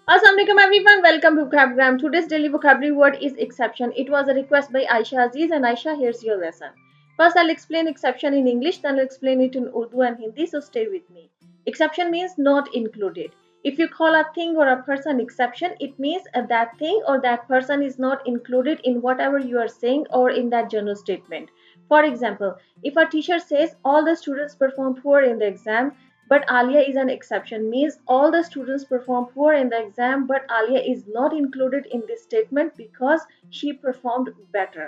Assalamualaikum everyone, welcome to Vocabgram. Today's daily vocabulary word is exception. It was a request by Aisha Aziz, and Aisha, here's your lesson. First, I'll explain exception in English, then I'll explain it in Urdu and Hindi, so stay with me. Exception means not included. If you call a thing or a person exception, it means that thing or that person is not included in whatever you are saying or in that general statement. For example, if a teacher says all the students performed poor in the exam, but Alia is an exception, means all the students performed poor in the exam, but Alia is not included in this statement because she performed better.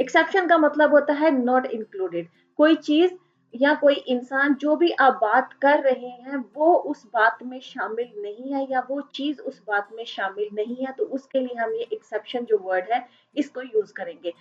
Exception का मतलब होता है not included. कोई चीज या कोई इंसान जो भी आप बात कर रहे हैं वो उस बात में शामिल नहीं है या वो चीज उस बात में शामिल नहीं है, तो उसके लिए हम ये एक्सेप्शन जो वर्ड है इसको यूज करेंगे।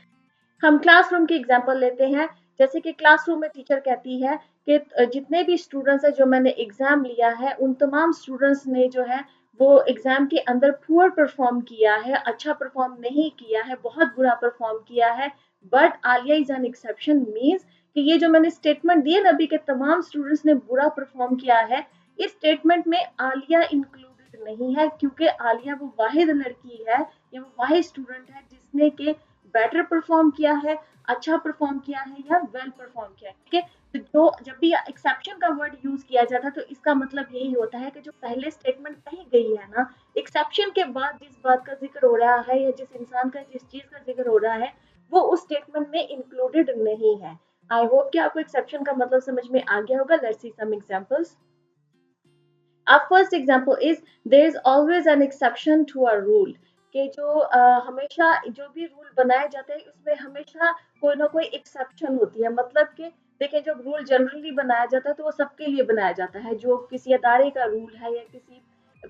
हम क्लासरूम की एग्जांपल लेते हैं। जैसे कि क्लासरूम में टीचर कहती है कि जितने भी स्टूडेंट्स हैं जो मैंने एग्जाम लिया है उन तमाम स्टूडेंट्स ने जो है वो एग्जाम के अंदर पुअर परफॉर्म किया है, अच्छा परफॉर्म नहीं किया है, बहुत बुरा परफॉर्म किया है। But Alia is an exception, means कि ये जो मैंने स्टेटमेंट दिए ना अभी के तमाम स्टूडेंट्स ने बुरा परफॉर्म किया है, इस स्टेटमेंट में आलिया इंक्लूडेड नहीं है क्योंकि आलिया वो वाहिद लड़की है या वो वाहिद स्टूडेंट है जिसने के बेटर परफॉर्म किया है, अच्छा परफॉर्म किया है या वेल परफॉर्म किया है। ठीक है, तो जो जब भी एक्सेप्शन का वर्ड यूज किया जाता है तो इसका मतलब यही होता है कि जो पहले स्टेटमेंट कही गई है ना, एक्सेप्शन के बाद जिस बात का जिक्र हो रहा है या जिस इंसान का जिस चीज का जिक्र हो रहा है वो उस स्टेटमेंट में इंक्लूडेड नहीं है। आई होप कि आपको एक्सेप्शन का मतलब समझ में आ गया होगा। Let's see some examples. Our first example is there is always an exception to a rule, कि जो हमेशा जो भी रूल बनाए जाते हैं उसमें हमेशा कोई ना कोई एक्सेप्शन होती है। मतलब कि देखिए जब रूल जनरली बनाया जाता है तो वो सबके लिए बनाया जाता है, जो किसी अदारे का रूल है या किसी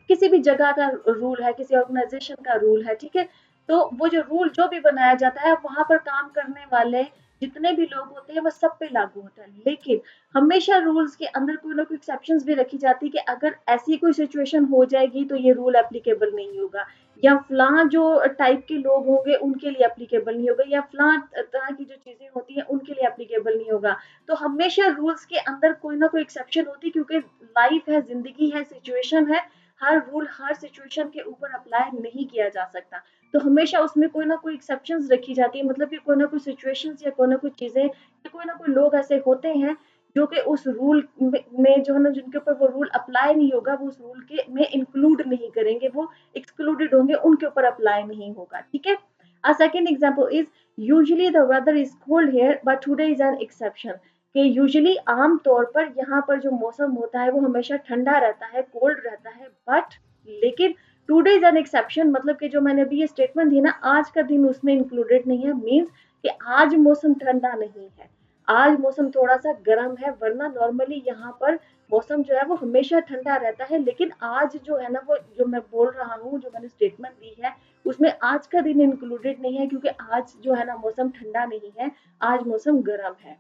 किसी भी जगह का रूल है, किसी ऑर्गेनाइजेशन का रूल है। ठीक है, तो वो जो रूल जो भी बनाया जाता है वहां पर काम करने वाले जितने भी लोग होते हैं वो सब पे लागू होता है। लेकिन हमेशा रूल्स के अंदर कोई ना कोई एक्सेप्शंस भी रखी जाती है कि अगर ऐसी कोई सिचुएशन हो जाएगी तो ये रूल एप्लीकेबल नहीं होगा, या फलां जो टाइप के लोग होंगे उनके लिए एप्लीकेबल नहीं होगा, या फलां तरह की जो चीजें होती हैं उनके लिए एप्लीकेबल नहीं होगा। तो हमेशा रूल्स के अंदर कोई ना कोई एक्सेप्शन होती है क्योंकि लाइफ है, जिंदगी है, सिचुएशन है। हर रूल हर सिचुएशन के ऊपर अप्लाई नहीं किया जा सकता, तो हमेशा उसमें कोई ना कोई एक्सेप्शंस रखी जाती है। मतलब कि कोई ना कोई सिचुएशंस या कोई ना कोई चीजें या कोई ना कोई लोग ऐसे होते हैं जो कि उस रूल में जो है ना जिनके ऊपर वो रूल अप्लाई नहीं होगा वो उस रूल के में इंक्लूड नहीं करेंगे, वो एक्सक्लूडेड होंगे, उनके ऊपर अप्लाई नहीं होगा। ठीक है, a second example is usually the weather is cold here but today is an exception, कि यूजुअली आम तौर पर यहाँ पर जो मौसम होता है वो हमेशा ठंडा रहता है, कोल्ड रहता है, बट लेकिन टुडे इज एन एक्सेप्शन, मतलब कि जो मैंने अभी ये स्टेटमेंट दी ना आज का दिन उसमें इंक्लूडेड नहीं है। मीन्स कि आज मौसम ठंडा नहीं है, आज मौसम थोड़ा सा गर्म है, वरना नॉर्मली यहाँ पर मौसम जो है वो हमेशा ठंडा रहता है। लेकिन आज जो है ना वो जो मैं बोल रहा हूँ जो मैंने स्टेटमेंट दी है उसमें आज का दिन इंक्लूडेड नहीं है क्योंकि आज जो है ना मौसम ठंडा नहीं है, आज मौसम गर्म है।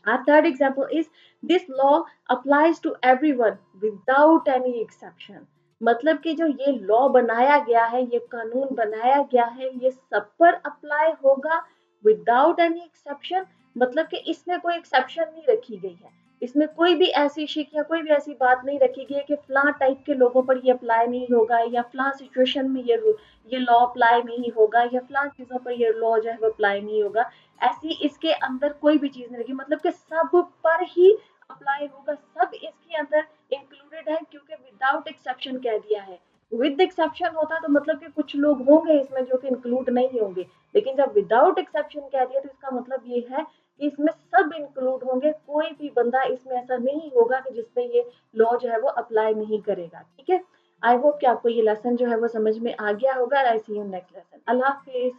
Our third example is this law applies to everyone without any exception, मतलब कि जो ये लॉ बनाया गया है, ये कानून बनाया गया है, ये सब पर अप्लाई होगा विदाउट एनी एक्सेप्शन। मतलब कि इसमें कोई एक्सेप्शन नहीं रखी गई है, इसमें कोई भी ऐसी शिक या कोई भी ऐसी बात नहीं रखी गई है कि फलां टाइप के लोगों पर ये अप्लाई नहीं होगा या फलां सिचुएशन में ये लॉ अप्लाई नहीं होगा या फलां चीजों पर ये लॉ जो है वो अप्लाई नहीं होगा। ऐसी इसके अंदर कोई भी चीज नहीं रखी, मतलब कि सब पर ही अप्लाई होगा, सब इसके अंदर इंक्लूडेड है क्योंकि विदाउट एक्सेप्शन कह दिया है। विद एक्सेप्शन होता तो मतलब कि कुछ लोग होंगे इसमें जो कि इंक्लूड नहीं होंगे, लेकिन जब विदाउट एक्सेप्शन कह दिया तो इसका मतलब ये है कि इसमें सब इंक्लूड होंगे, कोई भी बंदा इसमें ऐसा नहीं होगा कि जिसमें ये लॉ जो है वो अप्लाई नहीं करेगा। ठीक है, आई होप कि आपको ये लेसन जो है वो समझ में आ गया होगा। I see you next lesson. अल्लाह हाफिज।